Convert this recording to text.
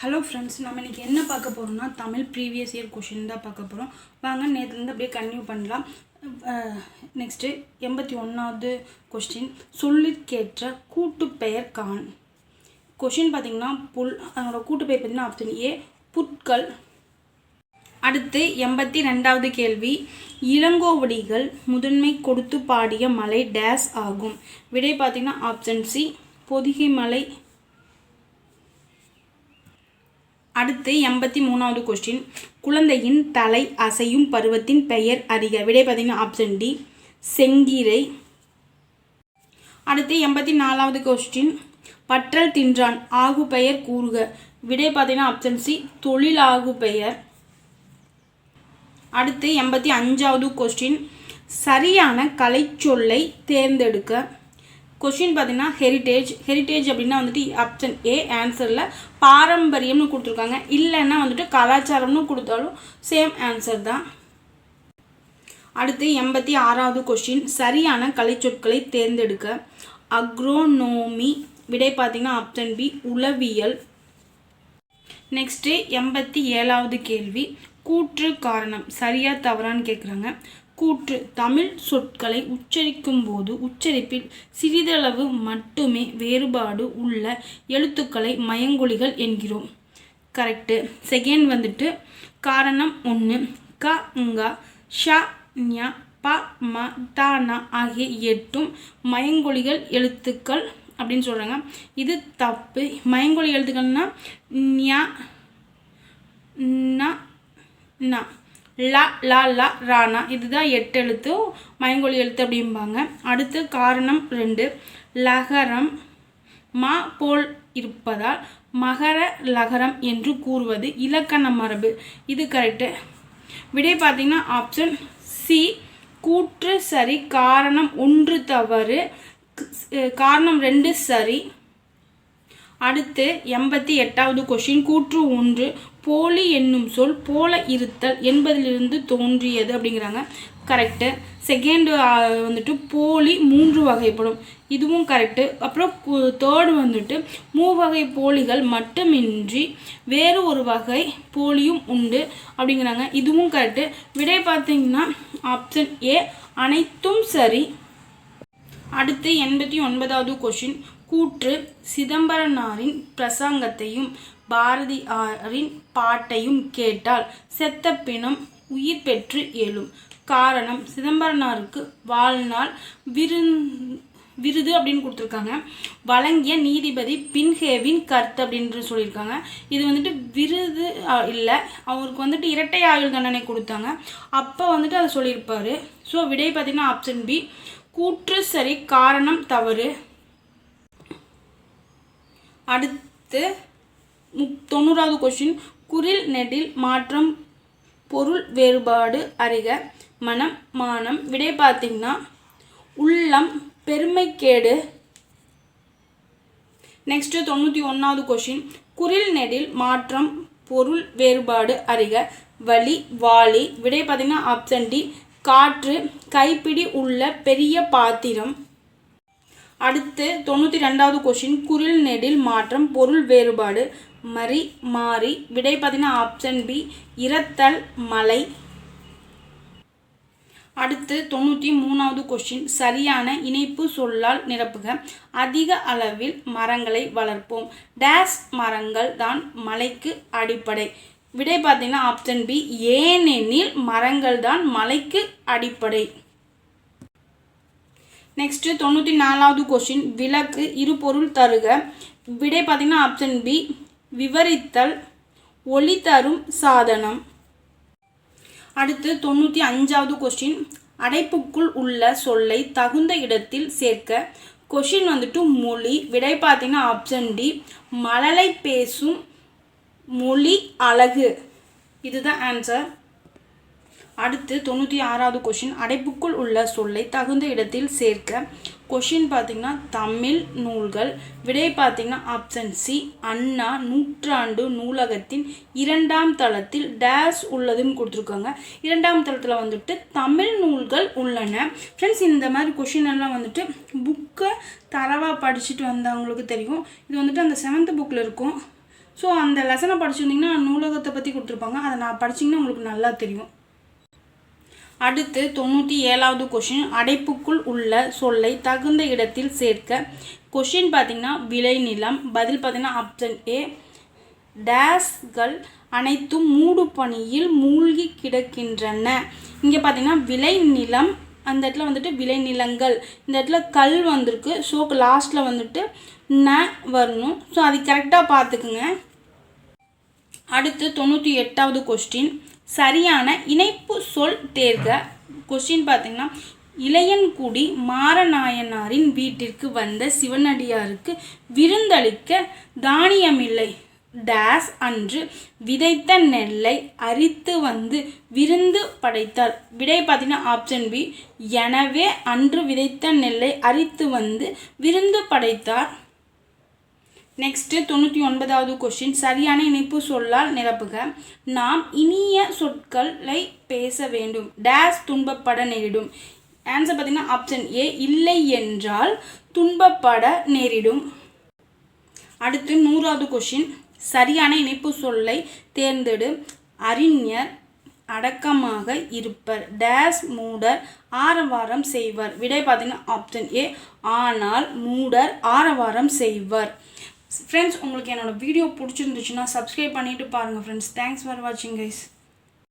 Hello friends, நம்ம இன்றைக்கி என்ன பார்க்க போகிறோம்னா தமிழ் ப்ரீவியஸ் இயர் கொஷின் தான் பார்க்க போகிறோம். வாங்க நேற்றுலேருந்து அப்படியே கன்டினியூ பண்ணலாம். நெக்ஸ்ட்டு 81வது கொஸ்டின், சொல்லிற்கேற்ற கூட்டுப்பெயர் காண். கொஷின் பார்த்திங்கன்னா அதனோட கூட்டுப்பெயர் பார்த்திங்கன்னா ஆப்ஷன் ஏ புட்கள். அடுத்து 82வது கேள்வி, இளங்கோவடிகள் முதன்மை கொடுத்து பாடிய மலை டேஸ் ஆகும். விடை பார்த்திங்கன்னா ஆப்ஷன் சி பொதிகை மலை. அடுத்து 83வது கொஸ்டின், குழந்தையின் தலை அசையும் பருவத்தின் பெயர் அறிக. விடை பார்த்தீங்கன்னா ஆப்ஷன் டி செங்கீரை. அடுத்து 84வது கொஸ்டின், பற்றல் தின்றான் ஆகு பெயர் கூறுக. விடை பார்த்தீங்கன்னா ஆப்ஷன் சி தொழிலாகு பெயர். அடுத்து 85வது கொஸ்டின், சரியான கலைச்சொல்லை தேர்ந்தெடுக்க. கொஷின் பார்த்தீங்கன்னா ஹெரிட்டேஜ் அப்படின்னா வந்துட்டு ஆப்ஷன் ஏ ஆன்சரில் பாரம்பரியம்னு கொடுத்துருக்காங்க. இல்லைன்னா வந்துட்டு கலாச்சாரம்னு கொடுத்தாலும் சேம் ஆன்சர் தான். அடுத்து 86வது கொஸ்டின், சரியான கலைச்சொற்களை தேர்ந்தெடுக்க. அக்ரோனோமி. விடை பார்த்தீங்கன்னா ஆப்ஷன் பி உளவியல். நெக்ஸ்ட்டு 87வது கேள்வி, கூற்று காரணம் சரியா தவறான்னு கேட்குறாங்க. கூற்று, தமிழ் சொற்களை உச்சரிக்கும் போது உச்சரிப்பில் சிறிதளவு மட்டுமே வேறுபாடு உள்ள எழுத்துக்களை மயங்கொலிகள் என்கிறோம். கரெக்டு. செகண்ட் வந்துட்டு காரணம் 1, க ங்க ஷ ஞ ப ம ட ந ஆகிய 8 மயங்கொலிகள் எழுத்துக்கள் அப்படின்னு சொல்கிறாங்க. இது தப்பு. மயங்கொலி எழுத்துக்கள்னா ஞ ந ந ல ல ல ரானா, இதுதான் 8 எழுத்து மயங்கொலி எழுத்து அப்படிம்பாங்க. அடுத்து காரணம் 2, லகரம் மா போல் இருப்பதால் மகர லகரம் என்று கூறுவது இலக்கண மரபு. இது கரெக்டு. விடை பார்த்தீங்கன்னா ஆப்ஷன் சி கூற்று சரி, காரணம் 1 தவறு, காரணம் 2 சரி. அடுத்து 88வது கொஸ்டின், கூற்று 1, போலி என்னும் சொல் போல இருத்தல் என்பதிலிருந்து தோன்றியது அப்படிங்கிறாங்க. கரெக்டு. செகண்ட் வந்துட்டு போலி 3 வகைப்படும், இதுவும் கரெக்டு. அப்புறம் தேர்டு வந்துட்டு மூவகை போலிகள் மட்டுமின்றி வேறு ஒரு வகை போலியும் உண்டு அப்படிங்கிறாங்க. இதுவும் கரெக்டு. விடை பார்த்தீங்கன்னா ஆப்ஷன் ஏ அனைத்தும் சரி. அடுத்து 89வது கொஸ்டின், கூற்று, சிதம்பரனாரின் பிரசங்கத்தையும் பாரதியாரின் பாட்டையும் கேட்டால் செத்த பிணம் உயிர் பெற்று எழும். காரணம், சிதம்பரனாருக்கு வாழ்நாள் விருது அப்படின்னு கொடுத்துருக்காங்க. வழங்கிய நீதிபதி பின்ஹேவின் கருத்து அப்படின்னு சொல்லியிருக்காங்க. இது வந்துட்டு விருது இல்லை, அவருக்கு வந்துட்டு இரட்டை ஆயுள் தண்டனை கொடுத்தாங்க. அப்போ வந்துட்டு அதை சொல்லியிருப்பார். ஸோ விடை பார்த்தீங்கன்னா ஆப்ஷன் பி கூற்று சரி, காரணம் தவறு. அடுத்து 90வது கொஸ்டின், குறில் நெடில் மாற்றம் பொருள் வேறுபாடு அறிக. மனம் மானம். விடை பார்த்தீங்கன்னா உள்ளம் பெருமைக்கேடு. நெக்ஸ்ட்டு 91வது கொஸ்டின், குறில் நெடில் மாற்றம் பொருள் வேறுபாடு அறிக. வலி வாளி. விடை பார்த்தீங்கன்னா ஆப்ஷன் டி காற்று கைப்பிடி உள்ள பெரிய பாத்திரம். அடுத்து 92வது கொஸ்டின், குறில் நெடில் மாற்றம் பொருள் வேறுபாடு மறி மாறி. விடை பார்த்தீங்கன்னா ஆப்ஷன் பி இரத்தல் மலை. அடுத்து 93வது கொஸ்டின், சரியான இணைப்பு சொல்லால் நிரப்புக. அதிக அளவில் மரங்களை வளர்ப்போம். டேஸ் மரங்கள் தான் மலைக்கு அடிப்படை. விடை பார்த்தீங்கன்னா ஆப்ஷன் பி ஏனெனில் மரங்கள் தான் மலைக்கு அடிப்படை. நெக்ஸ்ட்டு 94வது கொஸ்டின், விளக்கு இரு பொருள் தருக. விடை பார்த்தீங்கன்னா ஆப்ஷன் பி விவரித்தல் ஒளி தரும் சாதனம். அடுத்து 95வது கொஸ்டின், அடைப்புக்குள் உள்ள சொல்லை தகுந்த இடத்தில் சேர்க்க. கொஸ்டின் வந்துட்டு மொழி. விடை பார்த்தீங்கன்னா ஆப்ஷன் டி மழலை பேசும் மொழி அழகு. இதுதான் ஆன்சர். அடுத்து 96வது கொஸ்டின், அடைப்புக்குள் உள்ள சொல்லை தகுந்த இடத்தில் சேர்க்க. கொஷின் பார்த்திங்கன்னா தமிழ் நூல்கள். விடை பார்த்திங்கன்னா ஆப்ஷன் சி அண்ணா நூற்றாண்டு நூலகத்தின் 2ஆம் தளத்தில் டேஸ் உள்ளதுன்னு கொடுத்துருக்காங்க. 2ஆம் தளத்தில் வந்துட்டு தமிழ் நூல்கள் உள்ளன. ஃப்ரெண்ட்ஸ், இந்த மாதிரி கொஷின் எல்லாம் வந்துட்டு புக்கை தரவாக படிச்சுட்டு வந்தவங்களுக்கு தெரியும். இது வந்துட்டு அந்த 7th புக்கில் இருக்கும். ஸோ அந்த லெசனை படிச்சிருந்தீங்கன்னா நூலகத்தை பற்றி கொடுத்துருப்பாங்க, அதை நான் படிச்சிங்கன்னா உங்களுக்கு நல்லா தெரியும். அடுத்து 97வது கொஷின், அடைப்புக்குள் உள்ள சொல்லை தகுந்த இடத்தில் சேர்க்க. கொஷின் பார்த்திங்கன்னா விளைநிலம், பதில் பார்த்திங்கன்னா ஆப்ஷன் ஏ. டேஸ்கள் அனைத்தும் மூடு பனியில் மூழ்கி கிடக்கின்றன. இங்கே பார்த்திங்கன்னா விளைநிலம், அந்த இடத்துல வந்துட்டு விளைநிலங்கள், இந்த இடத்துல கல் வந்திருக்கு. ஸோ லாஸ்ட்டில் வந்துட்டு ந வரணும். ஸோ அது கரெக்டாக பார்த்துக்குங்க. அடுத்து 98வது கொஸ்டின், சரியான இணைப்பு சொல் தேர்க. கொஸ்டின் பார்த்திங்கன்னா இளையன்குடி மாரநாயனாரின் வீட்டிற்கு வந்த சிவனடியாருக்கு விருந்தளிக்க தானியமில்லை. டேஸ் அன்று விதைத்த நெல்லை அரித்து வந்து விருந்து படைத்தார். விடை பார்த்தீங்கன்னா ஆப்ஷன் பி. எனவே அன்று விதைத்த நெல்லை அரித்து வந்து விருந்து படைத்தார். நெக்ஸ்ட்டு 99வது கொஸ்டின், சரியான இணைப்பு சொல்லால் நிரப்புக. நாம் இனிய சொற்களை பேச வேண்டும். டேஸ் துன்பப்பட நேரிடும். ஆன்சர் பார்த்தீங்கன்னா ஆப்ஷன் ஏ. இல்லை என்றால் துன்பப்பட நேரிடும். அடுத்து 100வது கொஸ்டின், சரியான இணைப்பு சொல்லை தேர்ந்தெடு. அறிஞர் அடக்கமாக இருப்பர். டேஸ் மூடர் ஆரவாரம் செய்வர். விடை பார்த்தீங்கன்னா ஆப்ஷன் ஏ. ஆனால் மூடர் ஆரவாரம் செய்வர். ஃப்ரெண்ட்ஸ், உங்களுக்கு என்னோடய வீடியோ பிடிச்சிருந்துச்சுன்னா சப்ஸ்கிரைப் பண்ணிவிட்டு பாருங்கள் ஃப்ரெண்ட்ஸ். தேங்க்ஸ் ஃபார் வாட்சிங் கைஸ்.